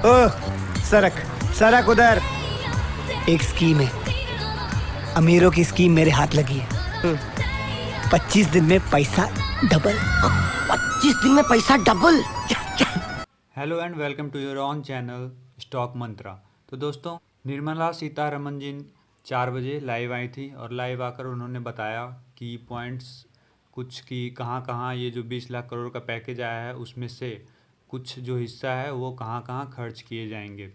ओह, सरक सरक उधर। एक स्कीम है, अमीरों की स्कीम मेरे हाथ लगी है। 25 दिन में पैसा डबल। 25 दिन में पैसा double. Hello and welcome to your own channel Stock Mantra. तो दोस्तों, निर्मला सीतारमन जी 4 बजे लाइव आई थी और लाइव आकर उन्होंने बताया कि पॉइंट्स कुछ की कहाँ कहाँ ये जो 20 लाख करोड़ का पैकेज आया है उसमें से कुछ जो हिस्सा है वो कहाँ कहाँ खर्च किए जाएंगे।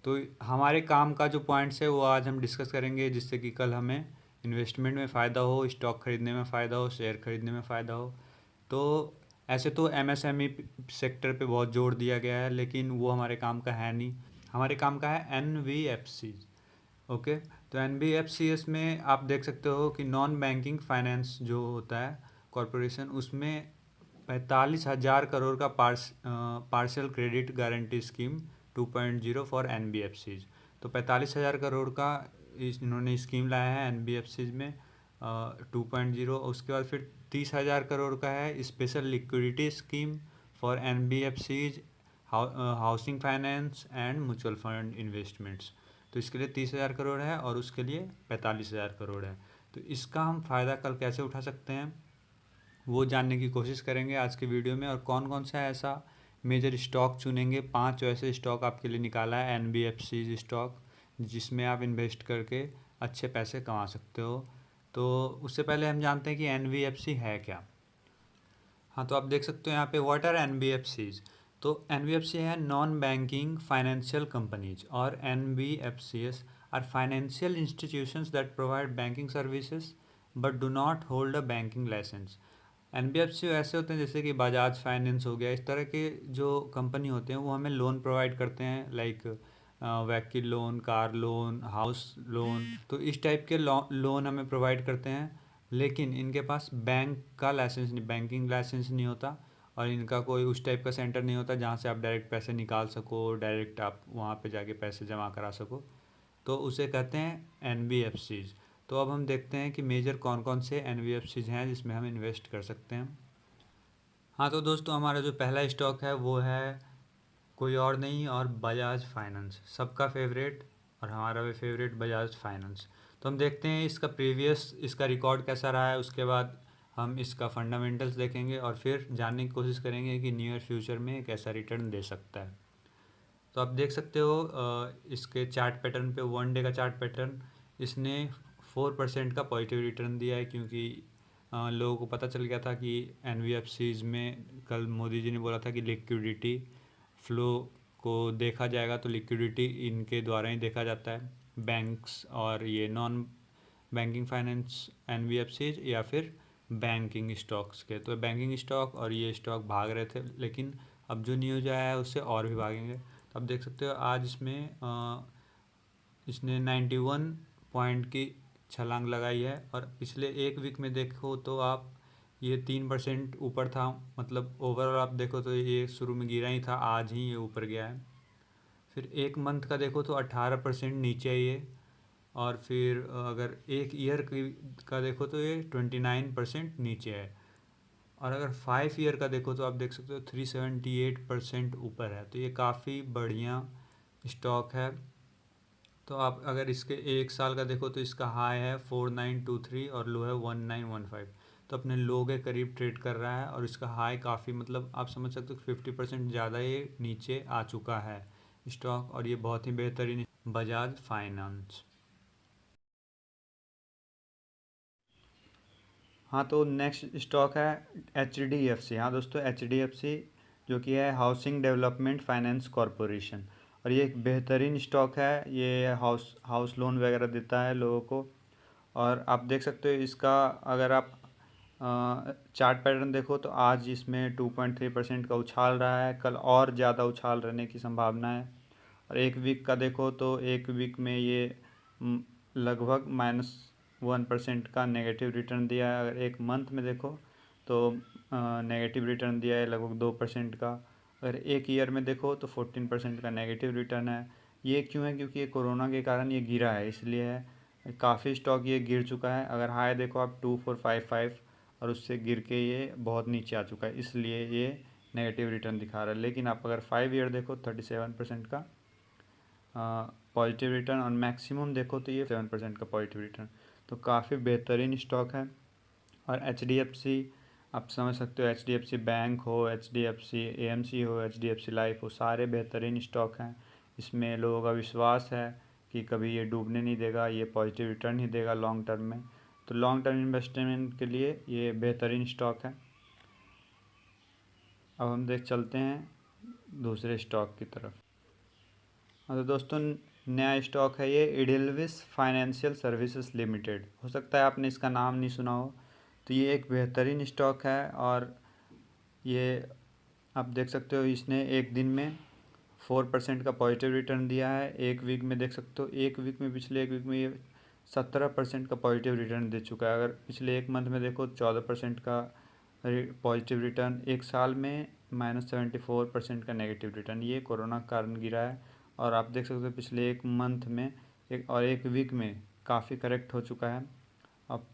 तो हमारे काम का जो पॉइंट्स है वो आज हम डिस्कस करेंगे, जिससे कि कल हमें इन्वेस्टमेंट में फ़ायदा हो, स्टॉक खरीदने में फ़ायदा हो, शेयर खरीदने में फ़ायदा हो। तो ऐसे तो एमएसएमई सेक्टर पे बहुत जोर दिया गया है, लेकिन वो हमारे काम का है नहीं। हमारे काम का है एनबीएफसी। ओके, तो एनबीएफसीएस में आप देख सकते हो कि नॉन बैंकिंग फाइनेंस जो होता है कॉरपोरेशन, उसमें 45,000 करोड़ का partial credit guarantee scheme 2.0 for NBFCs. तो 45,000 करोड़ का इन्होंने स्कीम लाया है एनबीएफसीज में 2.0। उसके बाद फिर 30,000 करोड़ का है special liquidity scheme for NBFCs, housing finance and mutual fund investments. तो इसके लिए 30,000 करोड़ है और उसके लिए 45,000 करोड़ है। तो इसका हम फ़ायदा कल कैसे उठा सकते हैं वो जानने की कोशिश करेंगे आज के वीडियो में। और कौन कौन सा ऐसा मेजर स्टॉक चुनेंगे, 5 ऐसे स्टॉक आपके लिए निकाला है एनबीएफसी स्टॉक, जिसमें आप इन्वेस्ट करके अच्छे पैसे कमा सकते हो। तो उससे पहले हम जानते हैं कि एनबीएफसी है क्या। हाँ, तो आप देख सकते हो यहाँ पे व्हाट आर एनबीएफसीज। तो एनबीएफसी है नॉन बैंकिंग फाइनेंशियल कंपनीज, और NBFCs are financial institutions that provide banking services but do not hold a banking licence. NBFC ऐसे होते हैं जैसे कि बजाज फाइनेंस हो गया, इस तरह के जो कंपनी होते हैं वो हमें लोन प्रोवाइड करते हैं, like vehicle loan, car loan, house loan. तो इस टाइप के लोन हमें प्रोवाइड करते हैं, लेकिन इनके पास बैंक का लाइसेंस नहीं, बैंकिंग लाइसेंस नहीं होता, और इनका कोई उस टाइप का सेंटर नहीं होता जहाँ से आप डायरेक्ट पैसे निकाल सको, डायरेक्ट आप वहाँ पे जाके पैसे जमा करा सको। तो उसे कहते हैं एनबीएफसीज। तो अब हम देखते हैं कि मेजर कौन कौन से एनबीएफसीज हैं जिसमें हम इन्वेस्ट कर सकते हैं। हाँ, तो दोस्तों, हमारा जो पहला स्टॉक है वो है कोई और नहीं और बजाज फाइनेंस, सबका फेवरेट और हमारा भी फेवरेट बजाज फाइनेंस। तो हम देखते हैं इसका रिकॉर्ड कैसा रहा है, उसके बाद हम इसका फंडामेंटल्स देखेंगे और फिर जानने की कोशिश करेंगे कि नियर फ्यूचर में कैसा रिटर्न दे सकता है। तो आप देख सकते हो इसके चार्ट पैटर्न पे, 1 डे का चार्ट पैटर्न, इसने 4% का पॉजिटिव रिटर्न दिया है, क्योंकि लोगों को पता चल गया था कि एनबीएफसीज में कल मोदी जी ने बोला था कि लिक्विडिटी फ्लो को देखा जाएगा। तो लिक्विडिटी इनके द्वारा ही देखा जाता है, बैंक्स और ये नॉन बैंकिंग फाइनेंस एनबीएफसीज या फिर बैंकिंग स्टॉक्स के। तो बैंकिंग स्टॉक और ये स्टॉक भाग रहे थे, लेकिन अब जो न्यूज़ आया है उससे और भी भागेंगे। तो आप देख सकते हो आज इसने 91 पॉइंट की छलांग लगाई है, और पिछले एक वीक में देखो तो आप ये 3% ऊपर था। मतलब ओवरऑल आप देखो तो ये शुरू में गिरा ही था, आज ही ये ऊपर गया है। फिर एक मंथ का देखो तो 18% नीचे है ये, और फिर अगर एक ईयर का देखो तो ये 29% नीचे है, और अगर 5 ईयर का देखो तो आप देख सकते हो 378% ऊपर है। तो ये काफ़ी बढ़िया स्टॉक है। तो आप अगर इसके एक साल का देखो तो इसका हाई है 4923 और लो है 1915। तो अपने लो के करीब ट्रेड कर रहा है, और इसका हाई काफ़ी, मतलब आप समझ सकते हो 50% ज़्यादा ये नीचे आ चुका है स्टॉक, और ये बहुत ही बेहतरीन बजाज फाइनेंस। हाँ, तो नेक्स्ट स्टॉक है एच डी एफ सी। हाँ दोस्तों, एच डी एफ सी जो कि है हाउसिंग डेवलपमेंट फाइनेंस कॉरपोरेशन, और ये एक बेहतरीन स्टॉक है। ये हाउस लोन वगैरह देता है लोगों को। और आप देख सकते हो इसका, अगर आप चार्ट पैटर्न देखो तो आज इसमें 2.3% का उछाल रहा है, कल और ज़्यादा उछाल रहने की संभावना है। और एक वीक का देखो तो एक वीक में ये लगभग -1% का नेगेटिव रिटर्न दिया है। अगर एक मंथ में देखो तो नेगेटिव रिटर्न दिया है लगभग 2% का। अगर एक ईयर में देखो तो 14% का नेगेटिव रिटर्न है। ये क्यों है? क्योंकि ये कोरोना के कारण ये गिरा है, इसलिए है। काफ़ी स्टॉक ये गिर चुका है। अगर हाई देखो आप 2455, और उससे गिर के ये बहुत नीचे आ चुका है, इसलिए ये नेगेटिव रिटर्न दिखा रहा है। लेकिन आप अगर 5 ईयर देखो 37% का पॉजिटिव रिटर्न, और मैक्सिमम देखो तो ये 7% का पॉजिटिव रिटर्न। तो काफ़ी बेहतरीन स्टॉक है। और HDFC आप समझ सकते हो, HDFC बैंक हो, HDFC AMC हो, HDFC लाइफ हो, सारे बेहतरीन स्टॉक हैं। इसमें लोगों का विश्वास है कि कभी ये डूबने नहीं देगा, ये पॉजिटिव रिटर्न ही देगा लॉन्ग टर्म में। तो लॉन्ग टर्म इन्वेस्टमेंट के लिए ये बेहतरीन स्टॉक है। अब हम चलते हैं दूसरे स्टॉक की तरफ। हाँ तो दोस्तों, नया स्टॉक है ये एडेलविस फाइनेंशियल सर्विसेज लिमिटेड। हो सकता है आपने इसका नाम नहीं सुना हो। तो ये एक बेहतरीन स्टॉक है, और ये आप देख सकते हो इसने एक दिन में 4% का पॉजिटिव रिटर्न दिया है। एक वीक में देख सकते हो, एक वीक में, पिछले एक वीक में ये 17% का पॉजिटिव रिटर्न दे चुका है। अगर पिछले एक मंथ में देखो 14% का पॉजिटिव रिटर्न, एक साल में -74% का नेगेटिव रिटर्न। ये कोरोना के कारण गिरा है। और आप देख सकते हो पिछले एक मंथ में एक वीक में काफ़ी करेक्ट हो चुका है। अब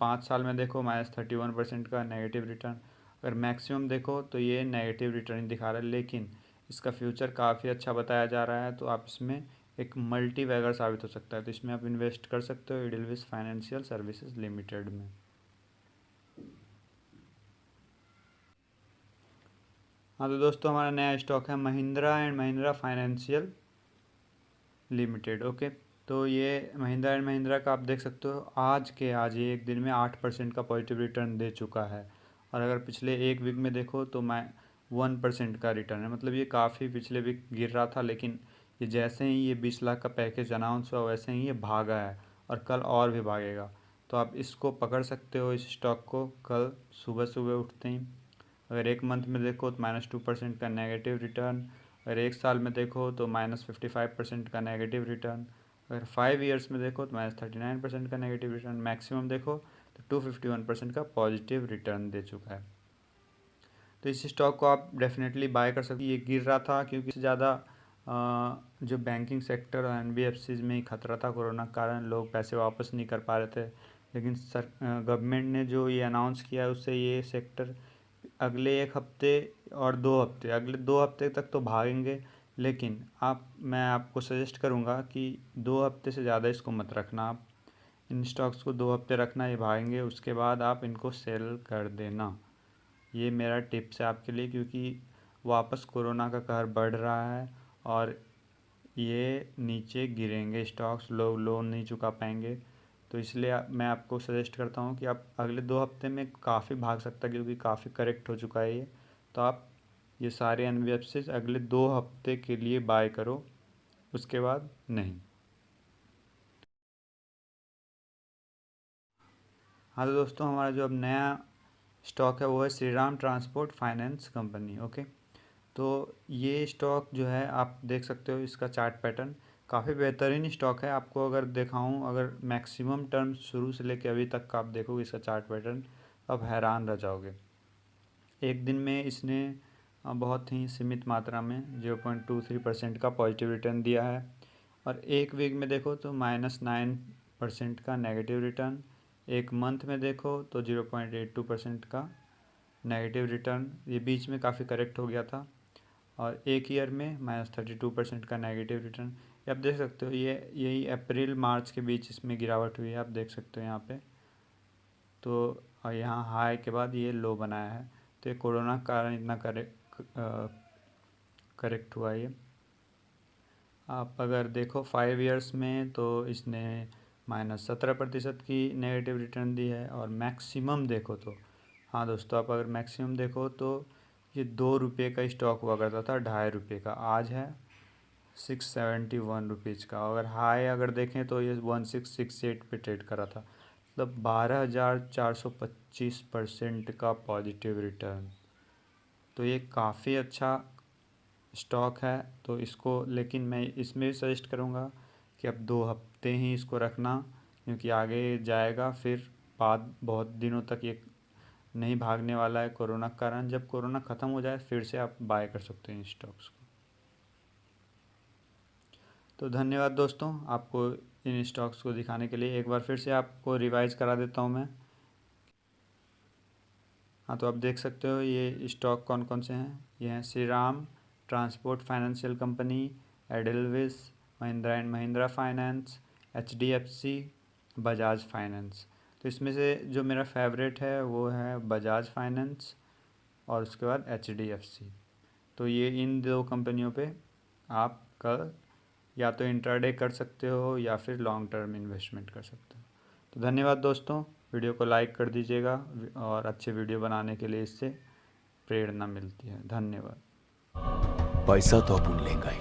5 साल में देखो -31% का नेगेटिव रिटर्न। अगर मैक्सिमम देखो तो ये नेगेटिव रिटर्न दिखा रहा है, लेकिन इसका फ्यूचर काफ़ी अच्छा बताया जा रहा है। तो आप इसमें एक मल्टी बैगर साबित हो सकता है। तो इसमें आप इन्वेस्ट कर सकते हो एडेलविस फाइनेंशियल सर्विसेज लिमिटेड में। हाँ तो दोस्तों, हमारा नया स्टॉक है Mahindra and Mahindra financial limited. Okay, तो ये महिंद्रा एंड महिंद्रा का आप देख सकते हो आज ये एक दिन में 8% का पॉजिटिव रिटर्न दे चुका है। और अगर पिछले एक वीक में देखो तो 1% का रिटर्न है। मतलब ये काफ़ी पिछले वीक गिर रहा था, लेकिन ये जैसे ही ये 20 लाख का पैकेज अनाउंस हुआ वैसे ही ये भागा है, और कल और भी भागेगा। तो आप इसको पकड़ सकते हो, इस स्टॉक को, कल सुबह सुबह उठते ही। अगर एक मंथ में देखो तो -2% का नेगेटिव रिटर्न। अगर एक साल में देखो तो -55% का नेगेटिव रिटर्न। अगर 5 ईयर्स में देखो तो -39% का नेगेटिव रिटर्न। मैक्सिमम देखो तो 251% का पॉजिटिव रिटर्न दे चुका है। तो इस स्टॉक को आप डेफिनेटली बाय कर सकते हैं। ये गिर रहा था क्योंकि इससे ज़्यादा जो बैंकिंग सेक्टर और NBFCs में ही खतरा था कोरोना के कारण, लोग पैसे वापस नहीं कर पा रहे थे। लेकिन गवर्नमेंट ने जो ये अनाउंस किया है उससे ये सेक्टर अगले एक हफ्ते और 2 हफ्ते, अगले 2 हफ्ते तक तो भागेंगे। लेकिन मैं आपको सजेस्ट करूँगा कि 2 हफ्ते से ज़्यादा इसको मत रखना। आप इन स्टॉक्स को 2 हफ्ते रखना, ये भागेंगे, उसके बाद आप इनको सेल कर देना। ये मेरा टिप्स है आपके लिए, क्योंकि वापस कोरोना का कहर बढ़ रहा है और ये नीचे गिरेंगे स्टॉक्स, लोग लोन नहीं चुका पाएंगे। तो इसलिए मैं आपको सजेस्ट करता हूँ कि आप अगले 2 हफ्ते में काफ़ी भाग सकता है, क्योंकि काफ़ी करेक्ट हो चुका है ये। तो आप ये सारे NBFCs अगले 2 हफ्ते के लिए बाय करो, उसके बाद नहीं। हाँ तो दोस्तों, हमारा जो अब नया स्टॉक है वो है Shriram transport finance company. Okay, तो ये स्टॉक जो है आप देख सकते हो, इसका चार्ट पैटर्न काफ़ी बेहतरीन स्टॉक है। आपको अगर दिखाऊं, अगर मैक्सिमम टर्म शुरू से लेकर अभी तक का आप देखोगे इसका चार्ट पैटर्न, आप हैरान रह जाओगे। एक दिन में इसने बहुत ही सीमित मात्रा में 0.23% का पॉजिटिव रिटर्न दिया है। और एक वीक में देखो तो -9% का नेगेटिव रिटर्न। एक मंथ में देखो तो 0.82% का नेगेटिव रिटर्न। ये बीच में काफ़ी करेक्ट हो गया था। और एक ईयर में -32% का नेगेटिव रिटर्न। ये आप देख सकते हो, ये यही अप्रैल मार्च के बीच इसमें गिरावट हुई है, आप देख सकते हो यहाँ पे। तो यहाँ हाई के बाद ये लो बनाया है। तो ये कोरोना के कारण इतना करेक्ट हुआ ये। आप अगर देखो 5 ईयर्स में तो इसने -17% की नेगेटिव रिटर्न दी है। और मैक्सिमम देखो तो, हाँ दोस्तों, आप अगर मैक्सिमम देखो तो ये 2 रुपये का स्टॉक हुआ करता था, 2.5 रुपये का, आज है 671 रुपीज़ का। अगर हाई अगर देखें तो ये 1668 पे ट्रेड करा था। मतलब 12,425% का पॉजिटिव रिटर्न। तो ये काफ़ी अच्छा स्टॉक है। तो इसको, लेकिन मैं इसमें भी सजेस्ट करूँगा कि अब 2 हफ्ते ही इसको रखना, क्योंकि आगे जाएगा फिर बाद बहुत दिनों तक ये नहीं भागने वाला है कोरोना के कारण। जब कोरोना ख़त्म हो जाए फिर से आप बाय कर सकते हैं स्टॉक्स को। तो धन्यवाद दोस्तों, आपको इन स्टॉक्स को दिखाने के लिए। एक बार फिर से आपको रिवाइज करा देता हूँ मैं। हाँ, तो आप देख सकते हो ये स्टॉक कौन कौन से हैं। ये हैं Shriram Transport Financial Company, Edelweiss, Mahindra and Mahindra Finance, HDFC, Bajaj Finance. तो इसमें से जो मेरा फेवरेट है वो है बजाज फाइनेंस और उसके बाद HDFC। तो ये इन दो कंपनियों पे आप कल या तो इंट्राडे कर सकते हो या फिर लॉन्ग टर्म इन्वेस्टमेंट कर सकते हो। तो धन्यवाद दोस्तों, वीडियो को लाइक कर दीजिएगा और अच्छे वीडियो बनाने के लिए इससे प्रेरणा मिलती है। धन्यवाद। पैसा तो अपन लेंगे ही,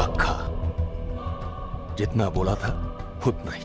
अक्खा जितना बोला था उतना ही।